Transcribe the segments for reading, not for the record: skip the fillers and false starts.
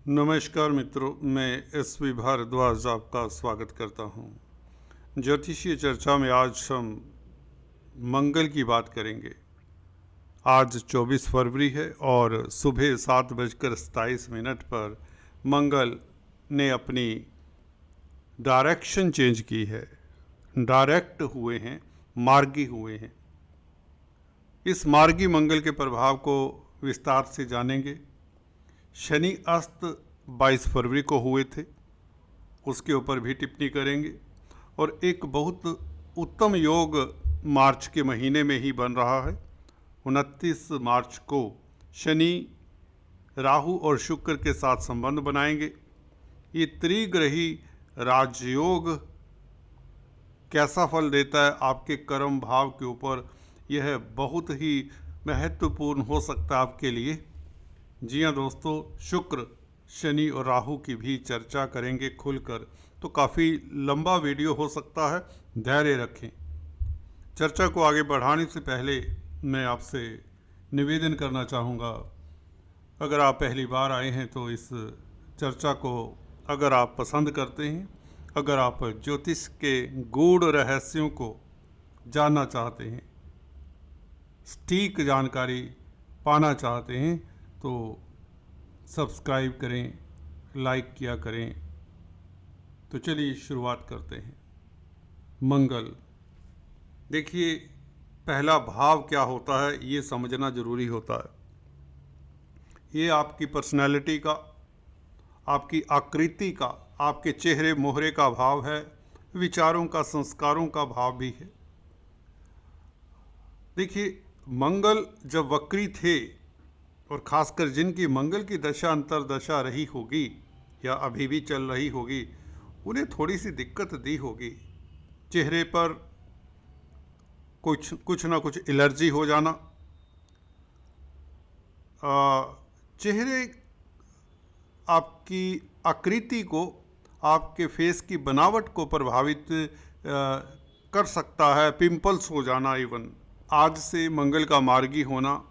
नमस्कार मित्रों, मैं एस.वी. भारद्वाज आपका स्वागत करता हूं। ज्योतिषीय चर्चा में आज हम मंगल की बात करेंगे। आज 24 फरवरी है और सुबह 7:27 पर मंगल ने अपनी डायरेक्शन चेंज की है। डायरेक्ट हुए हैं, मार्गी हुए हैं। इस मार्गी मंगल के प्रभाव को विस्तार से जानेंगे। शनि अस्त 22 फरवरी को हुए थे, उसके ऊपर भी टिप्पणी करेंगे। और एक बहुत उत्तम योग मार्च के महीने में ही बन रहा है। 29 मार्च को शनि राहु और शुक्र के साथ संबंध बनाएंगे। ये त्रिग्रही राजयोग कैसा फल देता है आपके कर्म भाव के ऊपर, यह बहुत ही महत्वपूर्ण हो सकता है आपके लिए। जी हाँ दोस्तों, शुक्र शनि और राहु की भी चर्चा करेंगे खुलकर, तो काफ़ी लंबा वीडियो हो सकता है, धैर्य रखें। चर्चा को आगे बढ़ाने से पहले मैं आपसे निवेदन करना चाहूँगा, अगर आप पहली बार आए हैं तो इस चर्चा को अगर आप पसंद करते हैं, अगर आप ज्योतिष के गूढ़ रहस्यों को जानना चाहते हैं, सटीक जानकारी पाना चाहते हैं, तो सब्सक्राइब करें, लाइक किया करें। तो चलिए शुरुआत करते हैं। मंगल, देखिए पहला भाव क्या होता है ये समझना ज़रूरी होता है। ये आपकी पर्सनैलिटी का, आपकी आकृति का, आपके चेहरे मोहरे का भाव है, विचारों का, संस्कारों का भाव भी है। देखिए मंगल जब वक्री थे, और ख़ासकर जिनकी मंगल की दशा अंतरदशा रही होगी या अभी भी चल रही होगी, उन्हें थोड़ी सी दिक्कत दी होगी। चेहरे पर कुछ ना कुछ एलर्जी हो जाना, चेहरे आपकी आकृति को, आपके फेस की बनावट को प्रभावित कर सकता है। पिंपल्स हो जाना, इवन आज से मंगल का मार्गी होना,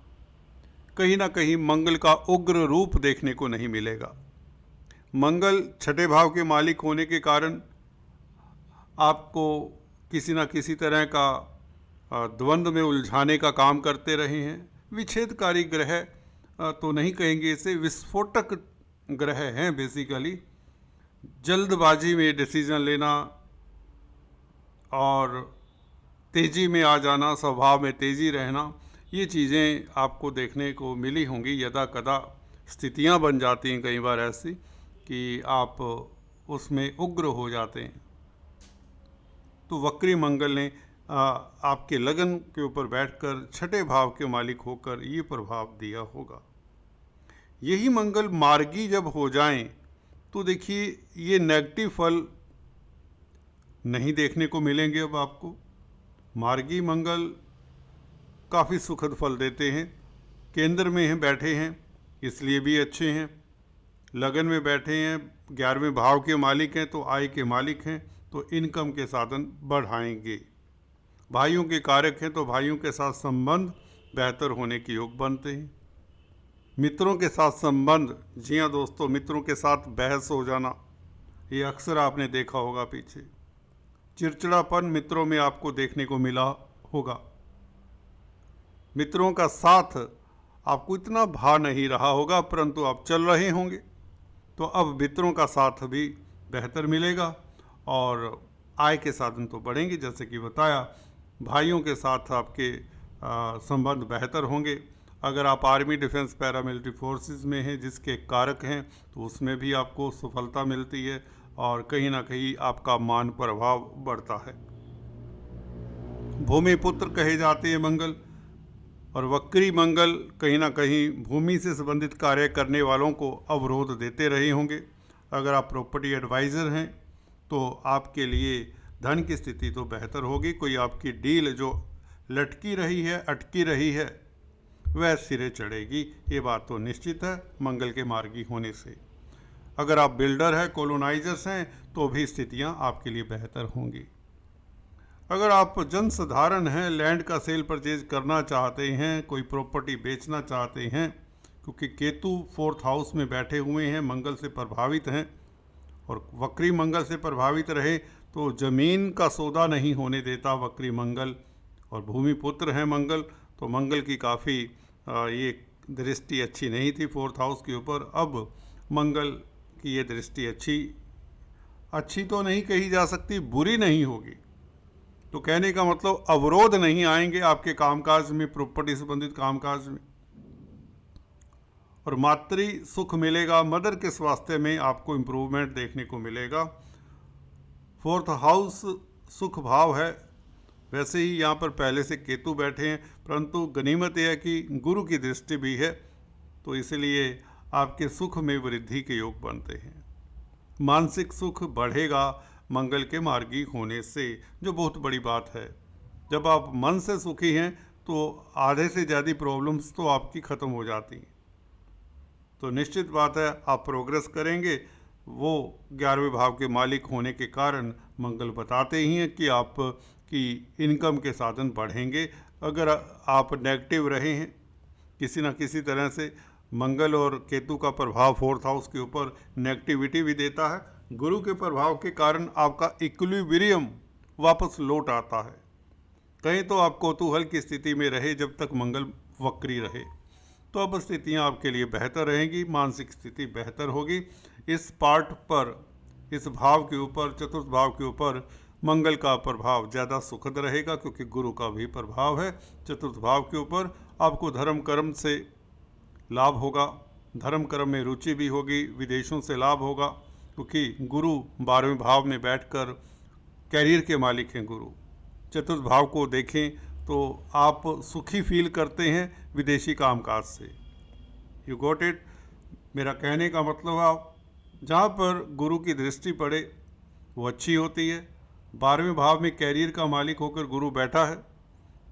कहीं ना कहीं मंगल का उग्र रूप देखने को नहीं मिलेगा। मंगल छठे भाव के मालिक होने के कारण आपको किसी न किसी तरह का द्वंद्व में उलझाने का काम करते रहे हैं। विच्छेदकारी ग्रह तो नहीं कहेंगे इसे, विस्फोटक ग्रह हैं बेसिकली। जल्दबाजी में डिसीजन लेना और तेज़ी में आ जाना, स्वभाव में तेज़ी रहना, ये चीज़ें आपको देखने को मिली होंगी। यदा कदा स्थितियां बन जाती हैं कई बार ऐसी कि आप उसमें उग्र हो जाते हैं। तो वक्री मंगल ने आपके लगन के ऊपर बैठकर छठे भाव के मालिक होकर ये प्रभाव दिया होगा। यही मंगल मार्गी जब हो जाएं तो देखिए ये नेगेटिव फल नहीं देखने को मिलेंगे। अब आपको मार्गी मंगल काफ़ी सुखद फल देते हैं। केंद्र में हैं, बैठे हैं, इसलिए भी अच्छे हैं। लगन में बैठे हैं, 11वें भाव के मालिक हैं, तो आय के मालिक हैं, तो इनकम के साधन बढ़ाएंगे। भाइयों के कारक हैं, तो भाइयों के साथ संबंध बेहतर होने के योग बनते हैं। मित्रों के साथ संबंध, जी हाँ दोस्तों, मित्रों के साथ बहस हो जाना, ये अक्सर आपने देखा होगा पीछे। चिड़चिड़ापन मित्रों में आपको देखने को मिला होगा। मित्रों का साथ आपको इतना भा नहीं रहा होगा, परंतु आप चल रहे होंगे, तो अब मित्रों का साथ भी बेहतर मिलेगा और आय के साधन तो बढ़ेंगे। जैसे कि बताया, भाइयों के साथ आपके संबंध बेहतर होंगे। अगर आप आर्मी, डिफेंस, पैरामिलिट्री फोर्सेस में हैं, जिसके कारक हैं, तो उसमें भी आपको सफलता मिलती है और कहीं ना कहीं आपका मान प्रभाव बढ़ता है। भूमि पुत्र कहे जाते हैं मंगल, और वक्री मंगल कहीं ना कहीं भूमि से संबंधित कार्य करने वालों को अवरोध देते रहे होंगे। अगर आप प्रॉपर्टी एडवाइज़र हैं तो आपके लिए धन की स्थिति तो बेहतर होगी। कोई आपकी डील जो लटकी रही है, अटकी रही है, वह सिरे चढ़ेगी, ये बात तो निश्चित है मंगल के मार्गी होने से। अगर आप बिल्डर हैं, कॉलोनाइजर्स हैं, तो भी स्थितियां आपके लिए बेहतर होंगी। अगर आप जनसाधारण हैं, लैंड का सेल परचेज करना चाहते हैं, कोई प्रॉपर्टी बेचना चाहते हैं, क्योंकि केतु 4th हाउस में बैठे हुए हैं, मंगल से प्रभावित हैं, और वक्री मंगल से प्रभावित रहे तो जमीन का सौदा नहीं होने देता वक्री मंगल, और भूमि पुत्र हैं मंगल, तो मंगल की काफ़ी ये दृष्टि अच्छी नहीं थी 4th हाउस के ऊपर। अब मंगल की ये दृष्टि अच्छी तो नहीं कही जा सकती, बुरी नहीं होगी। तो कहने का मतलब अवरोध नहीं आएंगे आपके कामकाज में, प्रॉपर्टी संबंधित कामकाज में, और मातृ सुख मिलेगा। मदर के स्वास्थ्य में आपको इम्प्रूवमेंट देखने को मिलेगा। 4th हाउस सुख भाव है, वैसे ही यहाँ पर पहले से केतु बैठे हैं, परंतु गनीमत यह है कि गुरु की दृष्टि भी है, तो इसलिए आपके सुख में वृद्धि के योग बनते हैं। मानसिक सुख बढ़ेगा मंगल के मार्गी होने से, जो बहुत बड़ी बात है। जब आप मन से सुखी हैं तो आधे से ज़्यादा प्रॉब्लम्स तो आपकी ख़त्म हो जाती हैं। तो निश्चित बात है आप प्रोग्रेस करेंगे। वो 11वें भाव के मालिक होने के कारण मंगल बताते ही हैं कि आप की इनकम के साधन बढ़ेंगे। अगर आप नेगेटिव रहे हैं किसी न किसी तरह से, मंगल और केतु का प्रभाव 4th हाउस के ऊपर नेगेटिविटी भी देता है। गुरु के प्रभाव के कारण आपका इक्विलिब्रियम वापस लौट आता है। कहीं तो आप कौतूहल की स्थिति में रहे जब तक मंगल वक्री रहे, तो अब स्थितियां आपके लिए बेहतर रहेंगी, मानसिक स्थिति बेहतर होगी। इस पार्ट पर, इस भाव के ऊपर, 4th भाव के ऊपर मंगल का प्रभाव ज़्यादा सुखद रहेगा, क्योंकि गुरु का भी प्रभाव है 4th भाव के ऊपर। आपको धर्म कर्म से लाभ होगा, धर्म कर्म में रुचि भी होगी, विदेशों से लाभ होगा, क्योंकि गुरु 12वें भाव में बैठकर कैरियर के मालिक हैं। गुरु 4th भाव को देखें तो आप सुखी फील करते हैं विदेशी कामकाज से। You got it. मेरा कहने का मतलब आप जहाँ पर गुरु की दृष्टि पड़े वो अच्छी होती है। 12वें भाव में कैरियर का मालिक होकर गुरु बैठा है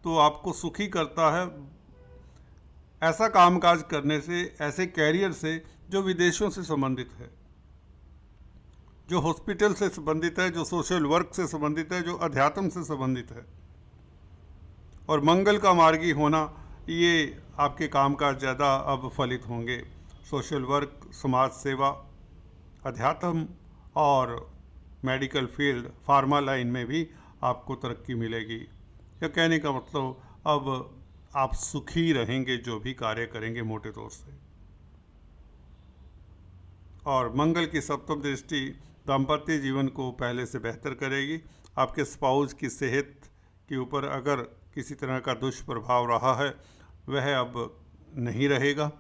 तो आपको सुखी करता है ऐसा कामकाज करने से, ऐसे कैरियर से जो विदेशों से संबंधित है, जो हॉस्पिटल से संबंधित है, जो सोशल वर्क से संबंधित है, जो अध्यात्म से संबंधित है। और मंगल का मार्गी होना, ये आपके कामकाज ज़्यादा अब फलित होंगे। सोशल वर्क, समाज सेवा, अध्यात्म और मेडिकल फील्ड, फार्मा लाइन में भी आपको तरक्की मिलेगी। यह कहने का मतलब अब आप सुखी रहेंगे जो भी कार्य करेंगे मोटे तौर से। और मंगल की 7वीं दृष्टि दाम्पत्य जीवन को पहले से बेहतर करेगी। आपके स्पाउस की सेहत के ऊपर अगर किसी तरह का दुष्प्रभाव रहा है वह अब नहीं रहेगा।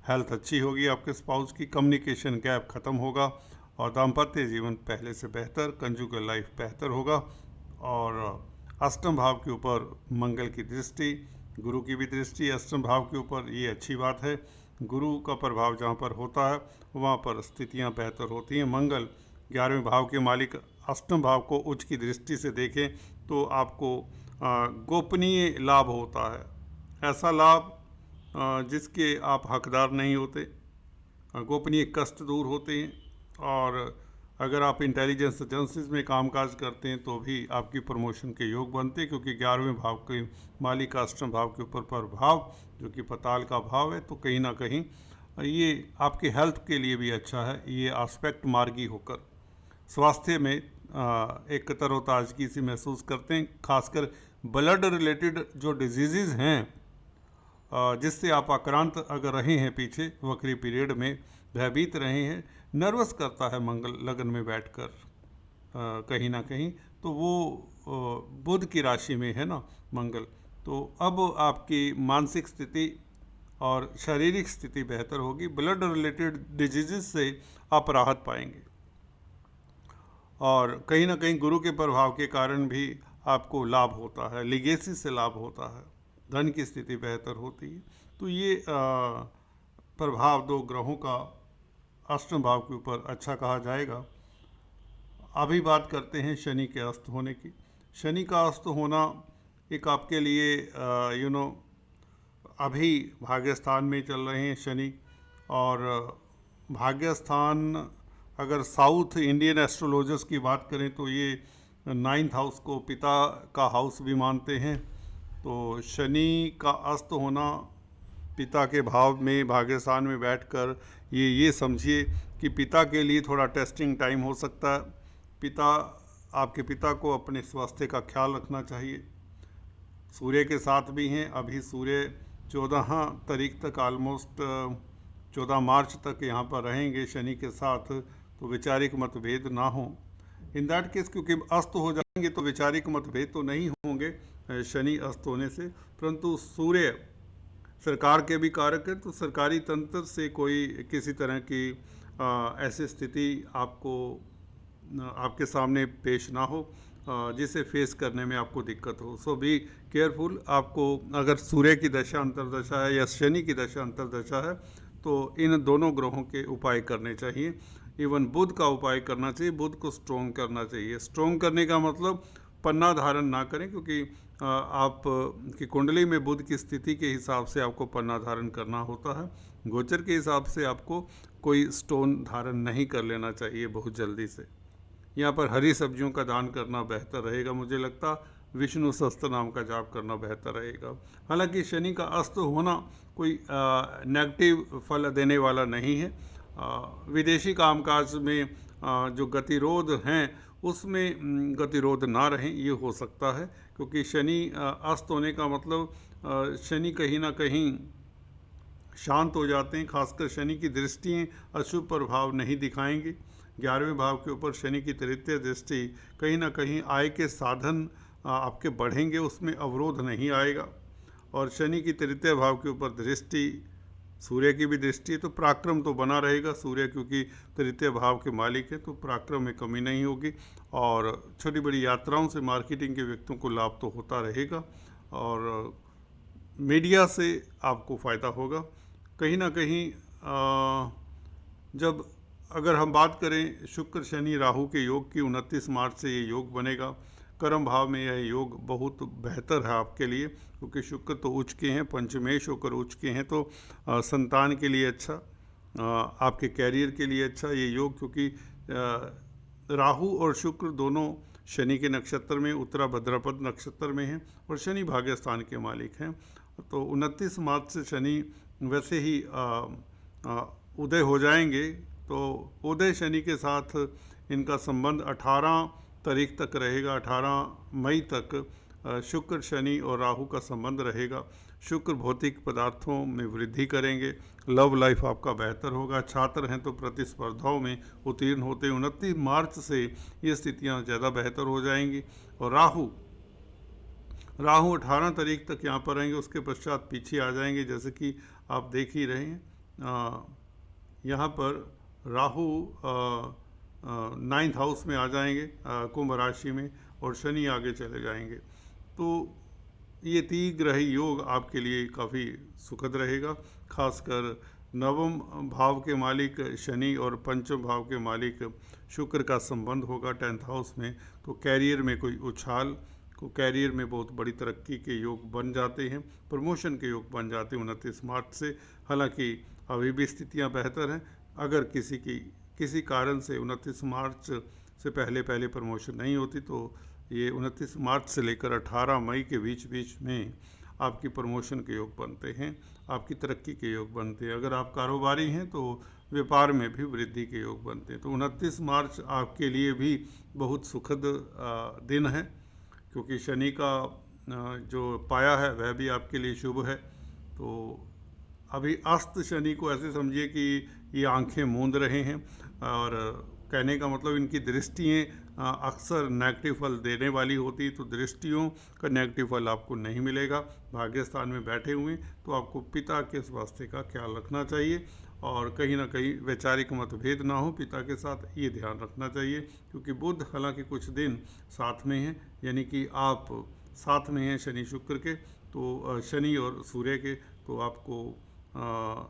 हेल्थ अच्छी होगी आपके स्पाउस की, कम्युनिकेशन गैप ख़त्म होगा और दाम्पत्य जीवन पहले से बेहतर, कंजुगल लाइफ बेहतर होगा। और 8वें भाव के ऊपर मंगल की दृष्टि, गुरु की भी दृष्टि 8वें भाव के ऊपर, ये अच्छी बात है। गुरु का प्रभाव जहाँ पर होता है वहाँ पर स्थितियाँ बेहतर होती हैं। मंगल 11वें भाव के मालिक 8वें भाव को उच्च की दृष्टि से देखें तो आपको गोपनीय लाभ होता है, ऐसा लाभ जिसके आप हकदार नहीं होते। गोपनीय कष्ट दूर होते हैं। और अगर आप इंटेलिजेंस एजेंसीज में कामकाज करते हैं तो भी आपकी प्रमोशन के योग बनते हैं, क्योंकि 11वें भाव के मालिक का 8वें भाव के ऊपर प्रभाव जो कि पताल का भाव है, तो कहीं ना कहीं ये आपके हेल्थ के लिए भी अच्छा है। ये एस्पेक्ट मार्गी होकर स्वास्थ्य में एक तरोताजगी सी महसूस करते हैं। खासकर ब्लड रिलेटेड जो डिजीज़ हैं जिससे आप आक्रांत अगर रहे हैं पीछे वक्री पीरियड में, भयभीत रहे हैं, नर्वस करता है मंगल लगन में बैठकर कहीं ना कहीं, तो वो बुध की राशि में है ना मंगल, तो अब आपकी मानसिक स्थिति और शारीरिक स्थिति बेहतर होगी। ब्लड रिलेटेड डिजीज़ से आप राहत पाएंगे। और कहीं ना कहीं गुरु के प्रभाव के कारण भी आपको लाभ होता है, लिगेसी से लाभ होता है, धन की स्थिति बेहतर होती है। तो ये प्रभाव 2 ग्रहों का 8वें भाव के ऊपर अच्छा कहा जाएगा। अभी बात करते हैं शनि के अस्त होने की। शनि का अस्त होना एक आपके लिए अभी भाग्यस्थान में चल रहे हैं शनि, और भाग्यस्थान अगर साउथ इंडियन एस्ट्रोलॉजर्स की बात करें तो ये 9th हाउस को पिता का हाउस भी मानते हैं। तो शनि का अस्त होना पिता के भाव में भाग्यस्थान में बैठकर ये समझिए कि पिता के लिए थोड़ा टेस्टिंग टाइम हो सकता है। आपके पिता को अपने स्वास्थ्य का ख्याल रखना चाहिए। सूर्य के साथ भी हैं, अभी सूर्य 14 तारीख तक ऑलमोस्ट 14 मार्च तक यहाँ पर रहेंगे शनि के साथ, तो वैचारिक मतभेद ना हो। इन दैट केस क्योंकि अस्त हो जाएंगे तो वैचारिक मतभेद तो नहीं होंगे शनि अस्त होने से, परंतु सूर्य सरकार के भी कारक है, तो सरकारी तंत्र से कोई किसी तरह की ऐसी स्थिति आपके सामने पेश ना हो जिसे फेस करने में आपको दिक्कत हो। सो बी केयरफुल। आपको अगर सूर्य की दशा अंतर्दशा है या शनि की दशा अंतर्दशा है तो इन दोनों ग्रहों के उपाय करने चाहिए। इवन बुध का उपाय करना चाहिए, बुध को स्ट्रॉन्ग करना चाहिए। स्ट्रॉन्ग करने का मतलब पन्ना धारण ना करें, क्योंकि आप की कुंडली में बुध की स्थिति के हिसाब से आपको पन्ना धारण करना होता है। गोचर के हिसाब से आपको कोई स्टोन धारण नहीं कर लेना चाहिए बहुत जल्दी से। यहाँ पर हरी सब्जियों का दान करना बेहतर रहेगा। मुझे लगता विष्णु सहस्त्र नाम का जाप करना बेहतर रहेगा। हालांकि शनि का अस्त होना कोई नेगेटिव फल देने वाला नहीं है। विदेशी कामकाज में जो गतिरोध हैं उसमें गतिरोध ना रहें, ये हो सकता है, क्योंकि शनि अस्त होने का मतलब शनि कहीं ना कहीं शांत हो जाते हैं। खासकर शनि की दृष्टियाँ अशुभ प्रभाव नहीं दिखाएंगी। 11वें भाव के ऊपर शनि की तृतीय दृष्टि कहीं ना कहीं आय के साधन आपके बढ़ेंगे, उसमें अवरोध नहीं आएगा। और शनि की तृतीय भाव के ऊपर दृष्टि सूर्य की भी दृष्टि है, तो पराक्रम तो बना रहेगा। सूर्य क्योंकि तृतीय भाव के मालिक है, तो पराक्रम में कमी नहीं होगी। और छोटी बड़ी यात्राओं से मार्केटिंग के व्यक्तियों को लाभ तो होता रहेगा, और मीडिया से आपको फ़ायदा होगा। कहीं ना कहीं जब अगर हम बात करें शुक्र शनि राहु के योग की, 29 मार्च से ये योग बनेगा। कर्म भाव में यह योग बहुत बेहतर है आपके लिए, क्योंकि शुक्र तो उच्च के हैं, पंचमेश होकर उच्च के हैं, तो संतान के लिए अच्छा, आपके कैरियर के लिए अच्छा ये योग। क्योंकि राहु और शुक्र दोनों शनि के नक्षत्र में, उत्तरा भद्रपद नक्षत्र में हैं, और शनि भाग्यस्थान के मालिक हैं। तो 29 मार्च से शनि वैसे ही उदय हो जाएंगे। तो उदय शनि के साथ इनका संबंध 18 तारीख तक रहेगा। 18 मई तक शुक्र शनि और राहु का संबंध रहेगा। शुक्र भौतिक पदार्थों में वृद्धि करेंगे, लव लाइफ आपका बेहतर होगा। छात्र हैं तो प्रतिस्पर्धाओं में उत्तीर्ण होते हैं। 29 मार्च से ये स्थितियाँ ज़्यादा बेहतर हो जाएंगी। और राहु 18 तारीख तक यहाँ पर रहेंगे, उसके पश्चात पीछे आ जाएंगे, जैसे कि आप देख ही रहे हैं। यहाँ पर राहु 9th हाउस में आ जाएंगे, कुंभ राशि में, और शनि आगे चले जाएंगे। तो ये 3 ग्रही योग आपके लिए काफ़ी सुखद रहेगा। खासकर 9वें भाव के मालिक शनि और 5वें भाव के मालिक शुक्र का संबंध होगा 10th हाउस में, तो कैरियर में कोई उछाल को, कैरियर में बहुत बड़ी तरक्की के योग बन जाते हैं, प्रमोशन के योग बन जाते हैं 29 मार्च से। हालांकि अभी भी स्थितियां बेहतर हैं। अगर किसी कारण से 29 मार्च से पहले प्रमोशन नहीं होती, तो ये 29 मार्च से लेकर 18 मई के बीच में आपकी प्रमोशन के योग बनते हैं, आपकी तरक्की के योग बनते हैं। अगर आप कारोबारी हैं तो व्यापार में भी वृद्धि के योग बनते हैं। तो 29 मार्च आपके लिए भी बहुत सुखद दिन है, क्योंकि शनि का जो पाया है वह भी आपके लिए शुभ है। तो अभी अस्त शनि को ऐसे समझिए कि ये आंखें मूंद रहे हैं, और कहने का मतलब इनकी दृष्टियाँ अक्सर नेगेटिव फल देने वाली होती, तो दृष्टियों का नेगेटिव फल आपको नहीं मिलेगा। भाग्यस्थान में बैठे हुए तो आपको पिता के स्वास्थ्य का ख्याल रखना चाहिए, और कहीं ना कहीं वैचारिक मतभेद ना हो पिता के साथ, ये ध्यान रखना चाहिए। क्योंकि बुध हालांकि कुछ दिन साथ में हैं, यानी कि आप साथ में हैं शनि शुक्र के, तो शनि और सूर्य के, तो आपको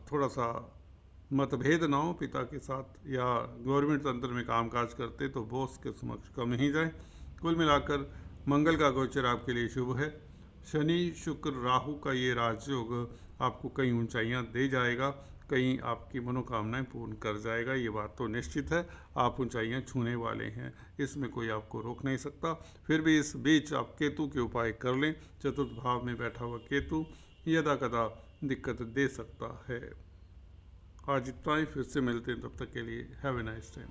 थोड़ा सा मतभेद ना हो पिता के साथ, या गवर्नमेंट तंत्र में कामकाज करते तो बॉस के समक्ष कम ही जाए। कुल मिलाकर मंगल का गोचर आपके लिए शुभ है। शनि शुक्र राहु का ये राजयोग आपको कई ऊंचाइयां दे जाएगा, कहीं आपकी मनोकामनाएं पूर्ण कर जाएगा, ये बात तो निश्चित है। आप ऊंचाइयां छूने वाले हैं, इसमें कोई आपको रोक नहीं सकता। फिर भी इस बीच आप केतु के उपाय कर लें। चतुर्थ भाव में बैठा हुआ केतु यदा कदा दिक्कत दे सकता है। आज इतना ही, फिर से मिलते हैं, तब तक के लिए हैव ए नाइस टाइम।